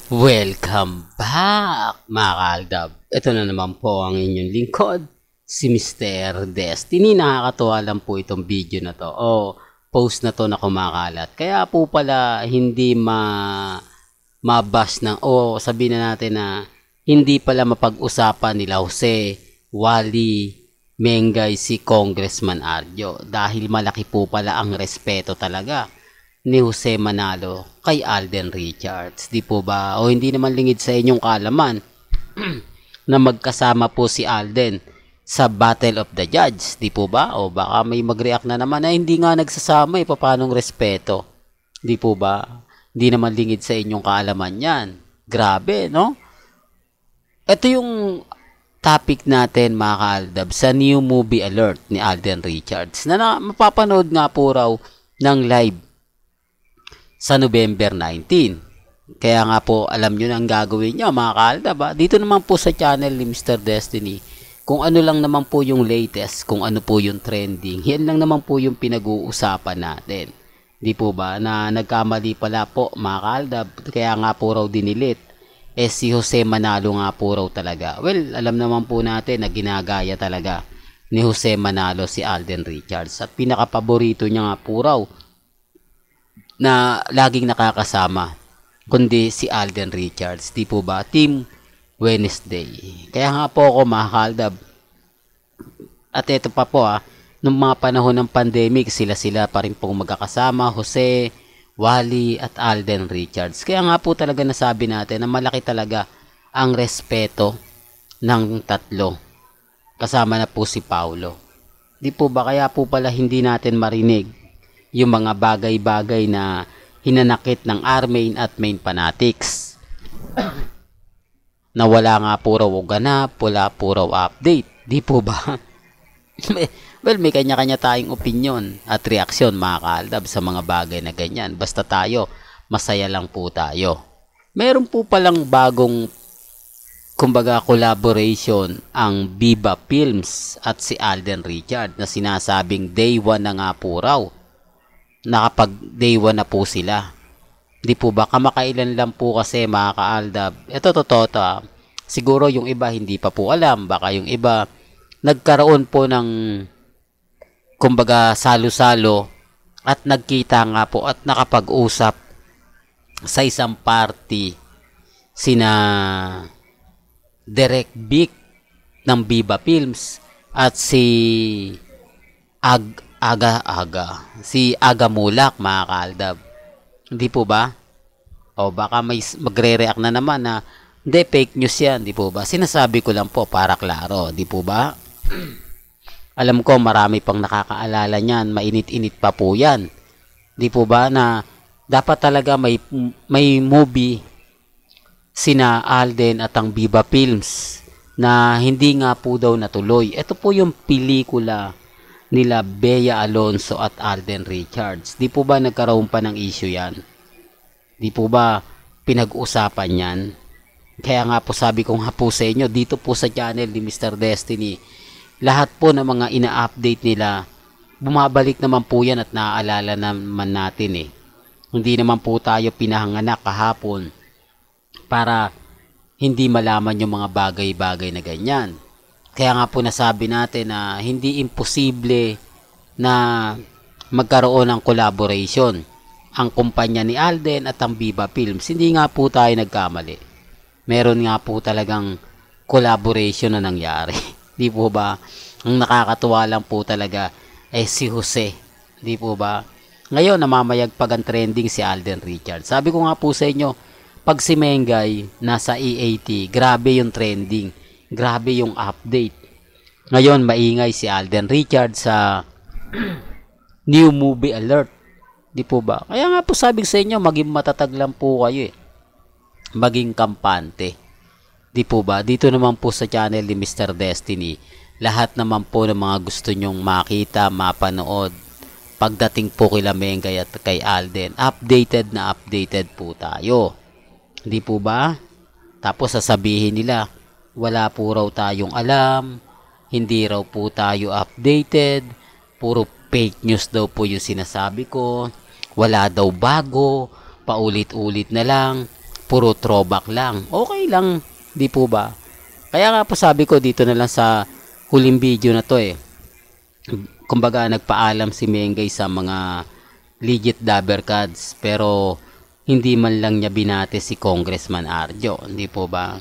Welcome back, mga kaaldab. Ito na naman po ang inyong lingkod, si Mr. Destiny. Nakakatuwa lang po itong video na to o post na to na kumakalat. Kaya po pala hindi mabash ng o sabihin na natin na hindi pala mapag-usapan nila Jose, Wally, Mengay si Congressman Arjo dahil malaki po pala ang respeto talaga ni Jose Manalo kay Alden Richards. Di po ba? O hindi naman lingid sa inyong kalaman na magkasama po si Alden sa Battle of the Judge. Di po ba? O baka may mag-react na naman na hindi nga nagsasama papanong respeto. Di po ba? Hindi naman lingid sa inyong kaalaman yan. Grabe, no? Ito yung topic natin, mga kaaldab, sa new movie alert ni Alden Richards na mapapanood nga po raw ng live sa November 19. Kaya nga po, alam nyo na ang gagawin nyo, mga kaaldab. Dito naman po sa channel ni Mr. Destiny, kung ano lang naman po yung latest, kung ano po yung trending, yan lang naman po yung pinag-uusapan natin. Di po ba? Na nagkamali pala po, mga kaaldab, kaya nga po raw dinilit. Si Jose Manalo nga po raw talaga. Well, alam naman po natin na ginagaya talaga ni Jose Manalo si Alden Richards. At pinakapaborito niya nga po raw na laging nakakasama kundi si Alden Richards. Di po ba? Team Wednesday. Kaya nga po ako, mga kaaldab. At ito pa po nung mga panahon ng pandemic, sila pa rin pong magkakasama, Jose, Wally at Alden Richards. Kaya nga po talaga nasabi natin na malaki talaga ang respeto ng tatlo. Kasama na po si Paulo. Di po ba? Kaya po pala hindi natin marinig yung mga bagay-bagay na hinanakit ng R-Main at Main Fanatics. Na wala nga po raw ganap, wala po raw update. Di po ba? Well, may kanya-kanya tayong opinion at reaksyon, mga kaaldab, sa mga bagay na ganyan. Basta tayo, masaya lang po tayo. Meron po palang bagong, kumbaga, collaboration ang Viva Films at si Alden Richards na sinasabing day 1 na nga po raw. Nakapag day 1 na po sila. Di po ba? Kamakailan lang po kasi, mga kaaldab. Ito totoo to. Siguro yung iba hindi pa po alam. Baka yung iba nagkaroon po ng kumbaga salo-salo at nagkita nga po at nakapag-usap sa isang party sina Direk Vic ng Viva Films at si si Aga Mulak, mga kaaldab. Hindi po ba? O baka may magre-react na naman na hindi, fake news yan, di po ba? Sinasabi ko lang po para klaro, di po ba? Alam ko marami pang nakakaalala niyan, mainit-init pa po yan. Di po ba na dapat talaga may movie sina Alden at ang Viva Films na hindi nga po daw natuloy. Ito po yung pelikula nila Bea Alonzo at Alden Richards. Di po ba nagkaroon pa ng issue yan? Di po ba pinag-usapan yan? Kaya nga po sabi ko nga po sa inyo, dito po sa channel ni Mr. Destiny, lahat po ng mga ina-update nila, bumabalik naman po yan at naaalala naman natin Hindi naman po tayo pinahanganak kahapon para hindi malaman yung mga bagay-bagay na ganyan. Kaya nga po nasabi natin na hindi imposible na magkaroon ng collaboration ang kumpanya ni Alden at ang Viva Films. Hindi nga po tayo nagkamali. Meron nga po talagang collaboration na nangyari. Di po ba? Ang nakakatuwa lang po talaga si Jose. Di po ba? Ngayon, namamayagpag ang trending si Alden Richards. Sabi ko nga po sa inyo, pag si Mengay nasa EAT, grabe yung trending. Grabe yung update. Ngayon, maingay si Alden Richards sa new movie alert. Di po ba? Kaya nga po sabi sa inyo, maging matatag lang po kayo maging kampante. Di po ba? Dito naman po sa channel ni Mr. Destiny, lahat naman po ng mga gusto nyong makita, mapanood, pagdating po kila Mengay at kay Alden, updated na updated po tayo. Di po ba? Tapos sasabihin nila, wala po raw tayong alam, hindi raw po tayo updated, puro fake news daw po yung sinasabi ko, wala daw bago, paulit-ulit na lang. puro throwback lang. Okay lang, di po ba? Kaya nga po sabi ko dito na lang sa huling video na to kumbaga nagpaalam si Mengay sa mga legit Dabbercads, pero hindi man lang niya binate si Congressman Arjo, hindi po ba?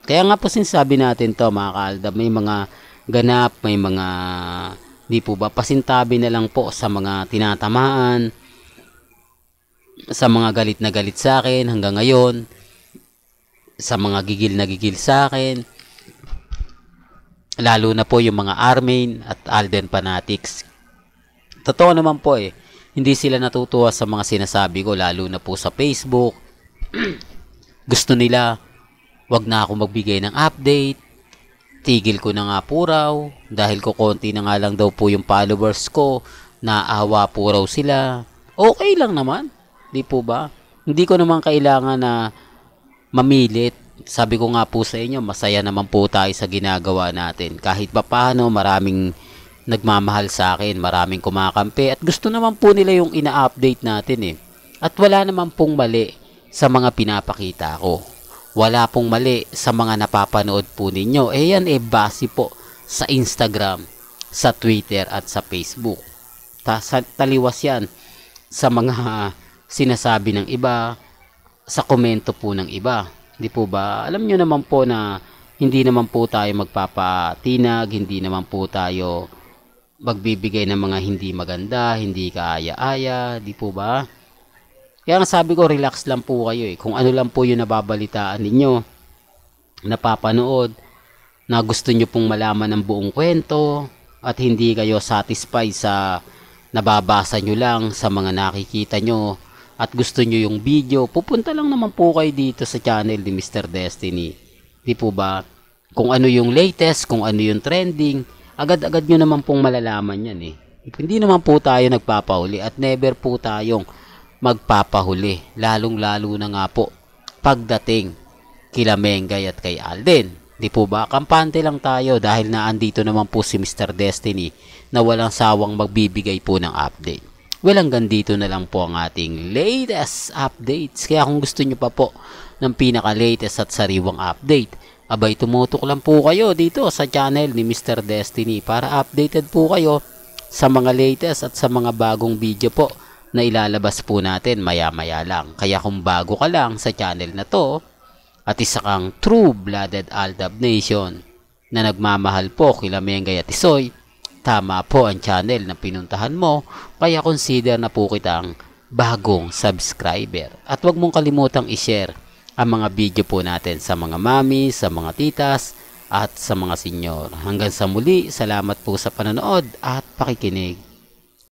Kaya nga po sinasabi natin to mga kaaldab, may mga ganap, may mga di po ba pasintabi na lang po sa mga tinatamaan, sa mga galit na galit sa akin hanggang ngayon, sa mga gigil na gigil sa akin, lalo na po yung mga Armain at Alden fanatics. Totoo naman po hindi sila natutuwa sa mga sinasabi ko, lalo na po sa Facebook. Gusto nila wag na ako magbigay ng update, tigil ko na nga po raw, dahil ko konti na nga lang daw po yung followers ko, naawa po raw sila. Okay lang naman, di po ba? Hindi ko naman kailangan na mamilit. Sabi ko nga po sa inyo, masaya naman po tayo sa ginagawa natin. Kahit pa paano, maraming nagmamahal sa akin, maraming kumakampi, at gusto naman po nila yung ina-update natin At wala naman pong mali sa mga pinapakita ko. Wala pong mali sa mga napapanood po ninyo. Yan base po sa Instagram, sa Twitter at sa Facebook. Taliwas yan sa mga sinasabi ng iba, sa komento po ng iba. Di po ba? Alam nyo naman po na hindi naman po tayo magpapatinag, hindi naman po tayo magbibigay ng mga hindi maganda, hindi kaaya-aya, di po ba? Kaya nga sabi ko, relax lang po kayo Kung ano lang po yung nababalitaan ninyo, napapanood, na gusto nyo pong malaman ng buong kwento, at hindi kayo satisfied sa nababasa nyo lang, sa mga nakikita nyo, at gusto nyo yung video, pupunta lang naman po kayo dito sa channel ni Mr. Destiny. Di po ba? Kung ano yung latest, kung ano yung trending, agad-agad nyo naman pong malalaman yan Hindi naman po tayo nagpapahuli at never po tayong magpapahuli. Lalong-lalo na nga po pagdating kila Mengay at kay Alden. Di po ba? Kampante lang tayo dahil naandito naman po si Mr. Destiny na walang sawang magbibigay po ng update. Well, hanggang dito na lang po ang ating latest updates. Kaya kung gusto nyo pa po ng pinaka-latest at sariwang update, abay tumutok lang po kayo dito sa channel ni Mr. Destiny para updated po kayo sa mga latest at sa mga bagong video po na ilalabas po natin maya-maya lang. Kaya kung bago ka lang sa channel na to at isa kang true-blooded Aldab Nation na nagmamahal po kila Mengay at Isoy, tama po ang channel na pinuntahan mo, kaya consider na po kitang bagong subscriber. At huwag mong kalimutang i-share ang mga video po natin sa mga mami, sa mga titas, at sa mga senyor. Hanggang sa muli, salamat po sa panonood at pakikinig.